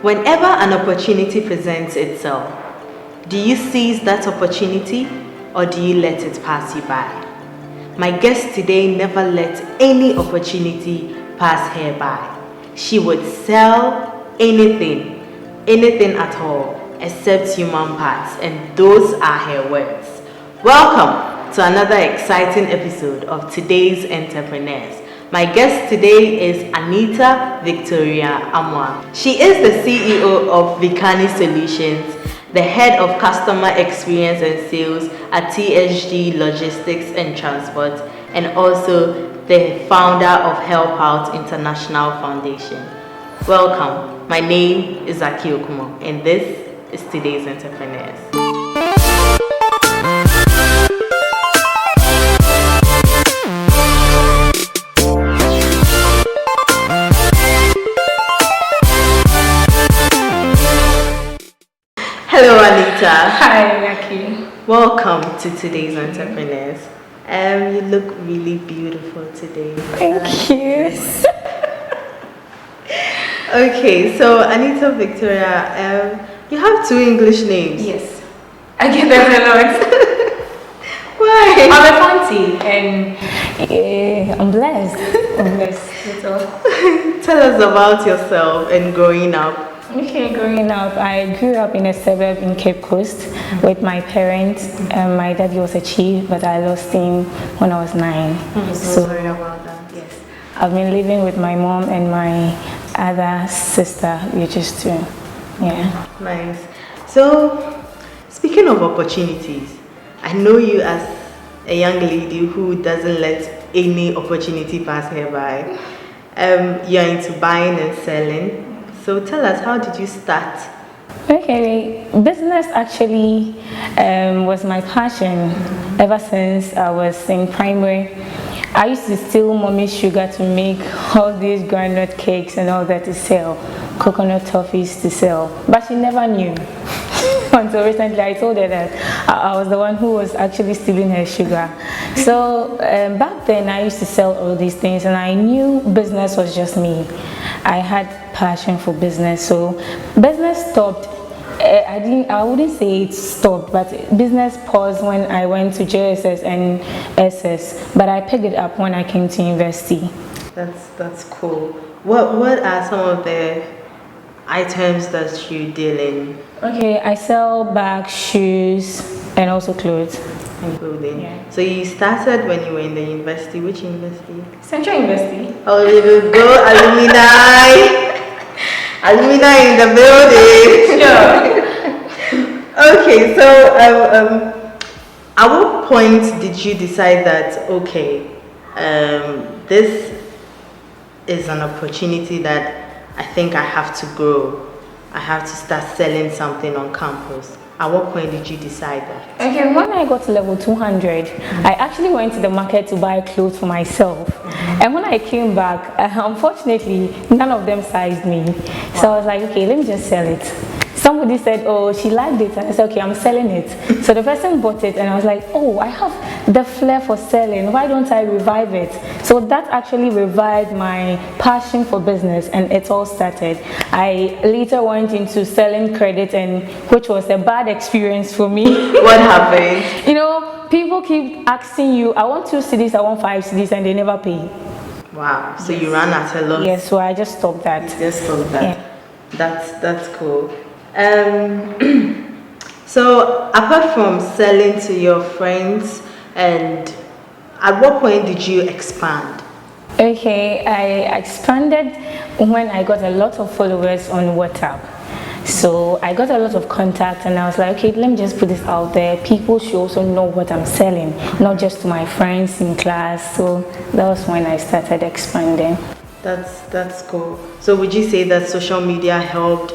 Whenever an opportunity presents itself, do you seize that opportunity or do you let it pass you by? My guest today never let any opportunity pass her by. She would sell anything at all except human parts, and those are her words. Welcome to another exciting episode of Today's Entrepreneurs. My guest today is Anita Victoria Amuah. She is the CEO of Vikani Solutions, the head of customer experience and sales at TSG Logistics and Transport, and also the founder of Help Out International Foundation. Welcome. My name is AKI OKUMO, and this is Today's Entrepreneurs. Hello, Anita. Hi, Aki. Welcome to Today's Entrepreneurs. You look really beautiful today. Thank you. Okay, so Anita Victoria, you have two English names. Yes, I get that a lot. Why? I'm a fancy and I'm blessed. That's all. Tell us about yourself and growing up. Okay, growing up, I grew up in a suburb in Cape Coast with my parents. My dad was a chief, but I lost him when I was 9. So sorry about that. Yes, I've been living with my mom and my other sister, which is 2. Yeah. Nice. So, speaking of opportunities, I know you as a young lady who doesn't let any opportunity pass her by. You're into buying and selling. So tell us, how did you start? Okay, business actually was my passion ever since I was in primary. I used to steal mommy's sugar to make all these granite cakes and all that to sell, coconut toffees to sell, but she never knew. Until recently I told her that I was the one who was actually stealing her sugar. So back then I used to sell all these things and I knew business was just me. I had passion for business, so business stopped. I wouldn't say it stopped, but business paused when I went to JSS and SS, but I picked it up when I came to university. That's cool. What are some of the items that you deal in? Okay, I sell bags, shoes, and also clothes. And clothing. Yeah. So you started when you were in the university. Which university? Central University. Oh, you go alumni. Alumni in the building. Sure. Okay, so at what point did you decide that this is an opportunity that I think I have to grow? I have to start selling something on campus. At what point did you decide that? Okay, when I got to level 200, I actually went to the market to buy clothes for myself. And when I came back, unfortunately, none of them sized me. So I was like, okay, let me just sell it. Somebody said, oh, she liked it. And I said, okay, I'm selling it. So the person bought it and I was like, oh, I have the flair for selling. Why don't I revive it? So that actually revived my passion for business and it all started. I later went into selling credit, and which was a bad experience for me. What happened? You know, people keep asking you, I want 2 CDs, I want 5 CDs, and they never pay. Wow, so you ran at a loss. Yes, so I just stopped that. You just stopped that. Yeah. That's cool. So apart from selling to your friends, and at what point did you expand? Okay, I expanded when I got a lot of followers on WhatsApp. So I got a lot of contacts and I was like, okay, let me just put this out there. People should also know what I'm selling, not just to my friends in class. So that was when I started expanding. That's cool. So would you say that social media helped?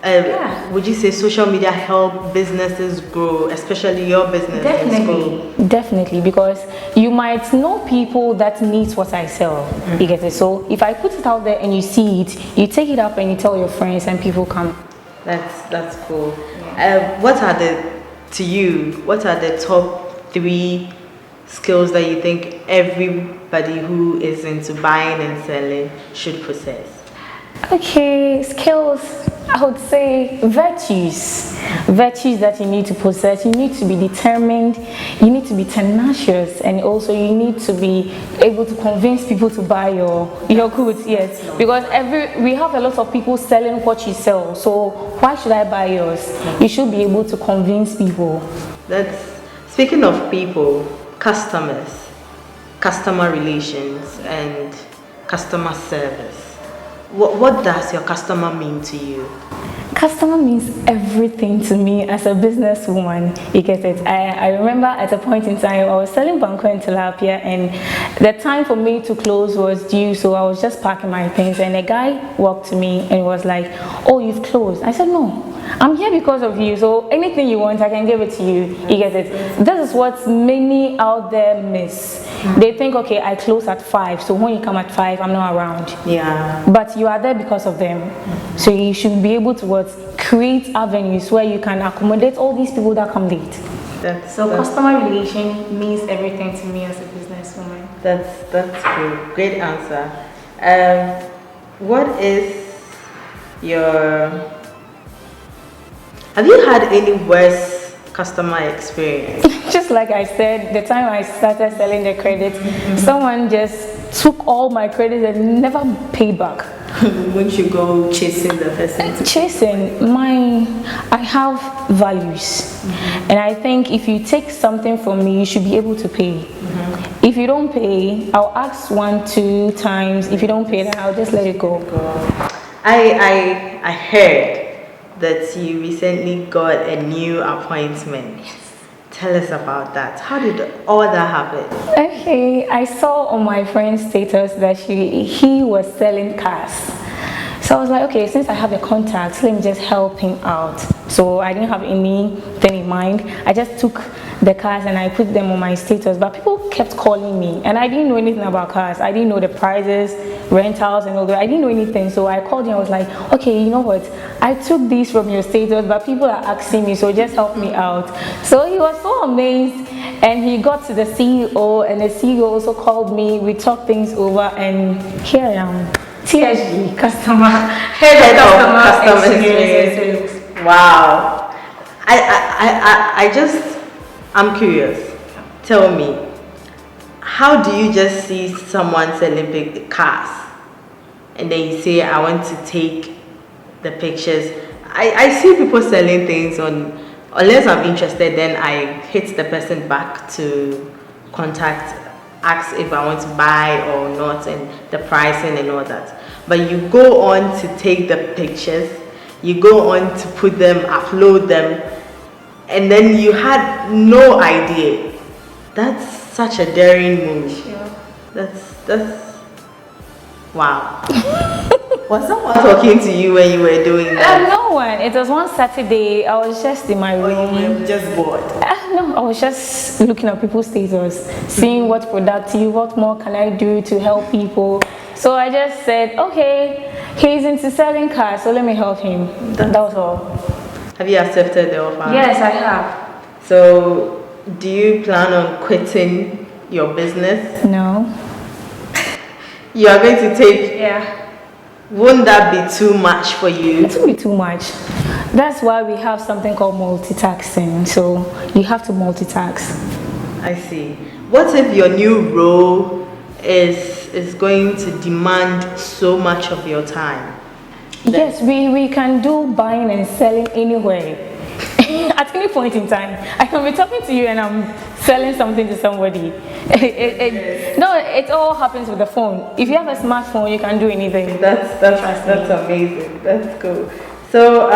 Yeah. Would you say social media help businesses grow, especially your business? Definitely, because you might know people that need what I sell. You get it? So if I put it out there and you see it, you take it up and you tell your friends and people come. That's cool. What are the top 3 skills that you think everybody who is into buying and selling should possess? Okay, skills. I would say virtues that you need to possess. You need to be determined, you need to be tenacious, and also you need to be able to convince people to buy your goods. Yes, because we have a lot of people selling what you sell, so why should I buy yours? You should be able to convince people. Speaking of people, customers, customer relations, and customer service. What does your customer mean to you? Customer means everything to me as a businesswoman. You get it? I remember at a point in time I was selling banku and tilapia, and the time for me to close was due, so I was just packing my things, and a guy walked to me and was like, "Oh, you've closed." I said, "No, I'm here because of you, so anything you want I can give it to you." You get it? This is what many out there miss. They think, okay, I close at 5, so when you come at 5 I'm not around. Yeah. But you are there because of them. So you should be able to create avenues where you can accommodate all these people that come late. So customer relation means everything to me as a businesswoman. That's good. Great answer. What is your... Have you had any worse customer experience? Just like I said, the time I started selling the credit, someone just took all my credit and never paid back. Wouldn't you go chasing the person? I have values, and I think if you take something from me, you should be able to pay. If you don't pay, I'll ask 1, 2 times. If you don't pay, then I'll just let it go. I heard that you recently got a new appointment. Yes. Tell us about that. How did all that happen? Okay, I saw on my friend's status that he was selling cars. So I was like, okay, since I have a contact, let me just help him out. So I didn't have anything in mind. I just took the cars and I put them on my status, but people kept calling me and I didn't know anything about cars. I didn't know the prices, rentals and all that. I didn't know anything. So I called him. I was like, okay, you know what? I took these from your status, but people are asking me, so just help me out. So he was so amazed, and he got to the CEO, and the CEO also called me. We talked things over, and here I am. TSG, head of customer experience. Wow. I'm curious. Tell me, how do you just see someone selling big cars and then you say, I want to take the pictures? I see people selling things unless I'm interested, then I hit the person back to contact, ask if I want to buy or not, and the pricing and all that. But you go on to take the pictures, you go on to put them, upload them, and then you had no idea. That's such a daring move. Sure. That's wow. Was someone talking to you when you were doing that? No one. It was one Saturday. I was just in my room. You were just bored? No, I was just looking at people's status, seeing what productive, what more can I do to help people. So I just said, okay, he's into selling cars, so let me help him. That was all. Have you accepted the offer? Yes, I have. So, do you plan on quitting your business? No. You are going to take... Yeah. Wouldn't that be too much for you? It would be too much. That's why we have something called multitasking. So, you have to multitask. I see. What if your new role is going to demand so much of your time? Yes, we can do buying and selling anywhere. At any point in time, I can be talking to you and I'm selling something to somebody. No, it all happens with the phone. If you have a smartphone, you can do anything. That's amazing. That's cool. So,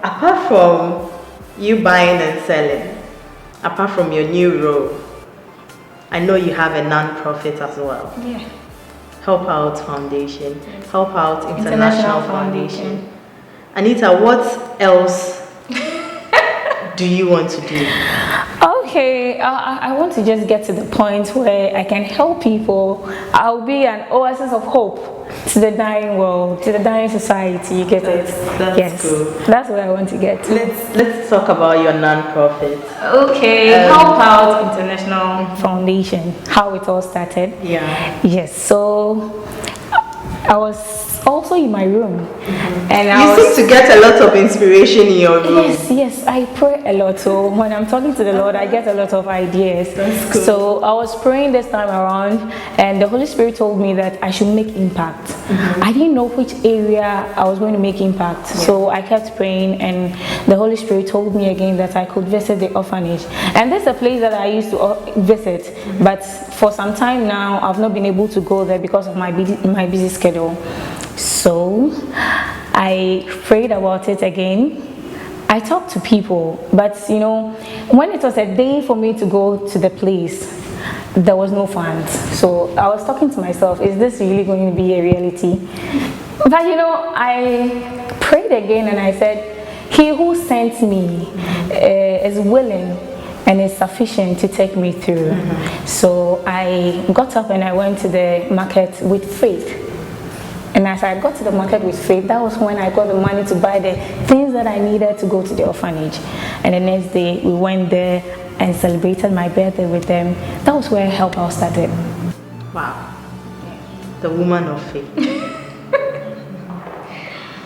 apart from you buying and selling, apart from your new role, I know you have a non-profit as well. Yeah. Help Out Foundation. Help Out International Foundation. Anita, what else do you want to do? Okay, I want to just get to the point where I can help people. I'll be an oasis of hope to the dying world, to the dying society. You get it? That's cool. That's what I want to get to. Let's talk about your non-profit. Okay, Help Out International Foundation. How it all started. Yeah. Yes. So I was also also in my room. And You seem to get a lot of inspiration in your room. Yes, I pray a lot. So when I'm talking to the Lord, I get a lot of ideas. That's cool. So I was praying this time around, and the Holy Spirit told me that I should make impact. I didn't know which area I was going to make impact. So I kept praying, and the Holy Spirit told me again that I could visit the orphanage. And this is a place that I used to visit, but for some time now, I've not been able to go there because of my busy schedule. So I prayed about it again. I talked to people, but you know, when it was a day for me to go to the place, there was no funds. So I was talking to myself, is this really going to be a reality? But you know, I prayed again and I said, he who sent me is willing and is sufficient to take me through. So I got up and I went to the market with faith. And as I got to the market with faith, that was when I got the money to buy the things that I needed to go to the orphanage. And the next day, we went there and celebrated my birthday with them. That was where Help Out started. Wow. The woman of faith.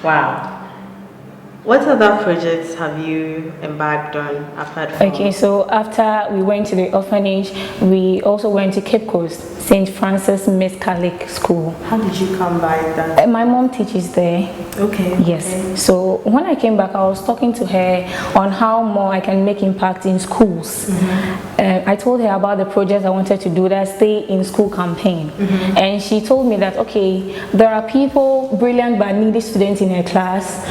Wow. What other projects have you embarked on apart from? Okay, so after we went to the orphanage, we also went to Cape Coast, St. Francis Miss Catholic School. How did you come by that? My mom teaches there. Okay. Yes. Okay. So when I came back, I was talking to her on how more I can make impact in schools. I told her about the project I wanted to do, that Stay in School campaign. And she told me that, okay, there are people, brilliant but needy students in her class.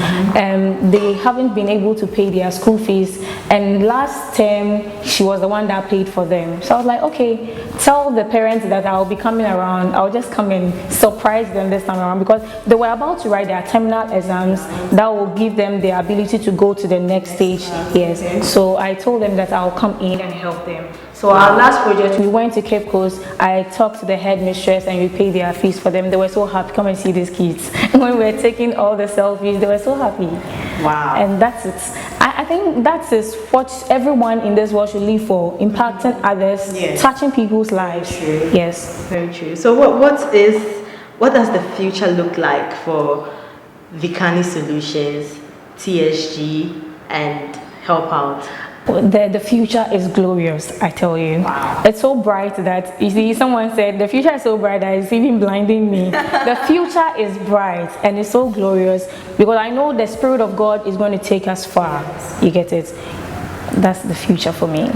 They haven't been able to pay their school fees, and last term she was the one that paid for them. So I was like, okay, tell the parents that I'll be coming around. I'll just come and surprise them this time around, because they were about to write their terminal exams that will give them the ability to go to the next stage. Yes. So I told them that I'll come in and help them. So our last project, we went to Cape Coast. I talked to the headmistress and we paid their fees for them. They were so happy. Come and see these kids. And when we were taking all the selfies, they were so happy. Wow. And that's it. I think that is what everyone in this world should live for: impacting others, touching people's lives. True. Yes. Very true. So what does the future look like for Vikani Solutions, TSG, and Help Out? The future is glorious, I tell you. Wow. It's so bright that, you see, someone said, the future is so bright that it's even blinding me. The future is bright and it's so glorious, because I know the Spirit of God is going to take us far. You get it? That's the future for me.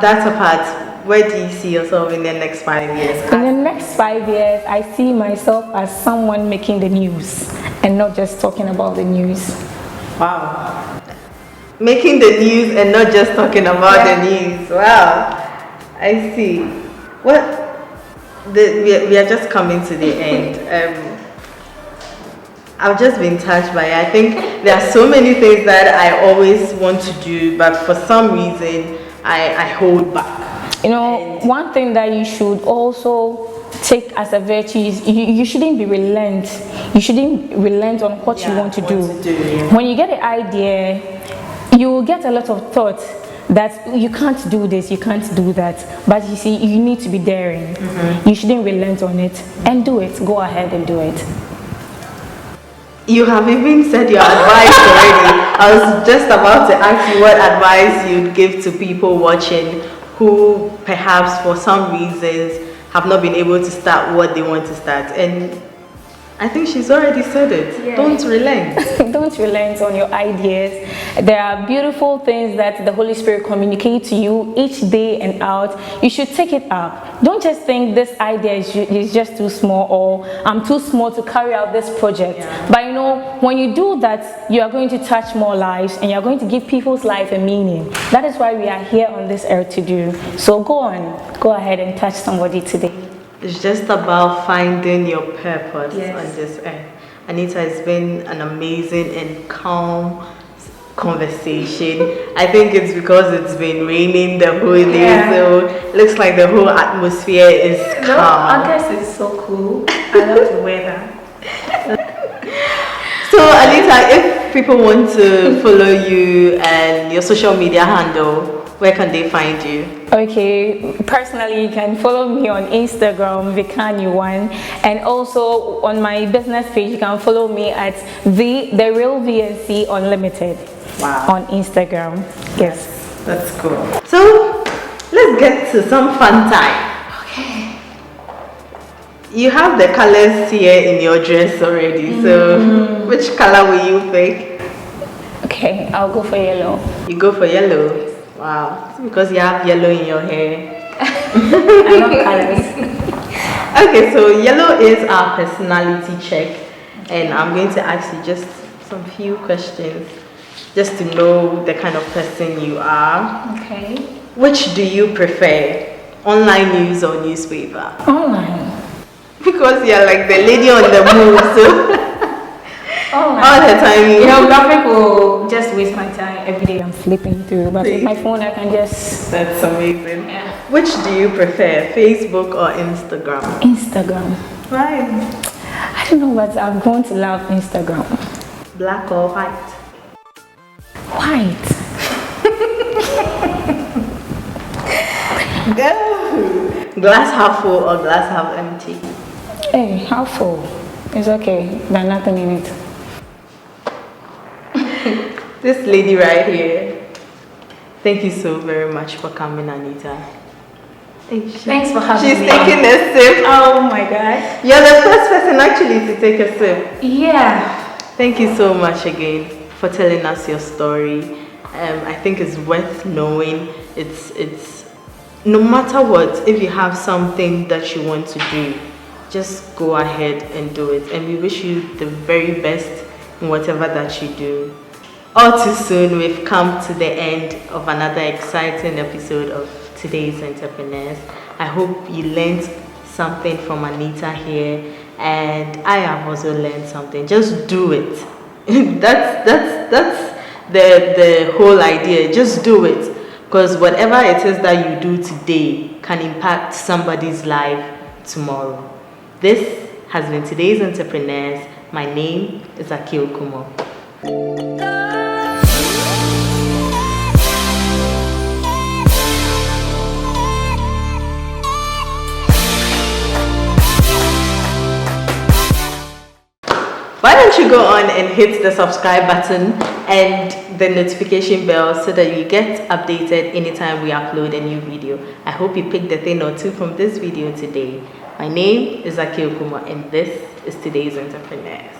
That's apart. Where do you see yourself in the next 5 years? In the next 5 years, I see myself as someone making the news and not just talking about the news. Wow. Making the news and not just talking about the news. Wow. I see. We are just coming to the end. I've just been touched by it. I think there are so many things that I always want to do, but for some reason I hold back. You know, one thing that you should also take as a virtue is you shouldn't be relent. You shouldn't relent on what you want to do. When you get an idea, you will get a lot of thoughts that you can't do this, you can't do that. But you see, you need to be daring. You shouldn't relent on it and do it. Go ahead and do it. You have even said your advice already. I was just about to ask you what advice you'd give to people watching who perhaps for some reasons have not been able to start what they want to start. And I think she's already said it. Yeah. Don't relent. Don't relent on your ideas. There are beautiful things that the Holy Spirit communicates to you each day and out. You should take it up. Don't just think this idea is just too small, or I'm too small to carry out this project. Yeah. But you know, when you do that, you are going to touch more lives and you're going to give people's life a meaning. That is why we are here on this earth to do. So go ahead and touch somebody today. It's just about finding your purpose on this earth. Anita, it's been an amazing and calm conversation. I think it's because it's been raining the whole day, so it looks like the whole atmosphere is calm. August is so cool. I love the weather. So Anita, if people want to follow you and your social media handle, where can they find you? Okay, personally, you can follow me on Instagram, Vikani1, and also on my business page, you can follow me at the Real VNC Unlimited. Wow. On Instagram. Yes. That's cool. So let's get to some fun time. Okay. You have the colors here in your dress already. So which color will you pick? Okay, I'll go for yellow. You go for yellow. Wow. It's because you have yellow in your hair. I love colors. Okay, so yellow is our personality check, and I'm going to ask you just some few questions just to know the kind of person you are. Okay. Which do you prefer, online news or newspaper? Online. Because you're like the lady on the move, so Online. all the time You know, graphic will just waste my time every day. I'm flipping through, but with my phone, I can just. That's amazing. Yeah. Which do you prefer, Facebook or Instagram? Instagram. Why? I don't know, but I'm going to love Instagram. Black or white? White. Go. Glass half full or glass half empty? Hey, how full? It's okay. There's nothing in it. This lady right here. Thank you so very much for coming, Anita. Thanks for having She's me. taking a sip. Oh my God. You're the first person actually to take a sip. Yeah. Thank you so much again for telling us your story. I think it's worth knowing. It's no matter what, if you have something that you want to do, just go ahead and do it. And we wish you the very best in whatever that you do. All too soon, we've come to the end of another exciting episode of Today's Entrepreneurs. I hope you learned something from Anita here, and I have also learned something. Just do it. that's the whole idea. Just do it, because whatever it is that you do today can impact somebody's life tomorrow. This has been Today's Entrepreneurs. My name is AKI OKUMO. Why don't you go on and hit the subscribe button and the notification bell so that you get updated anytime we upload a new video. I hope you picked a thing or two from this video today. My name is AKI OKUMO, and this is Today's Entrepreneurs.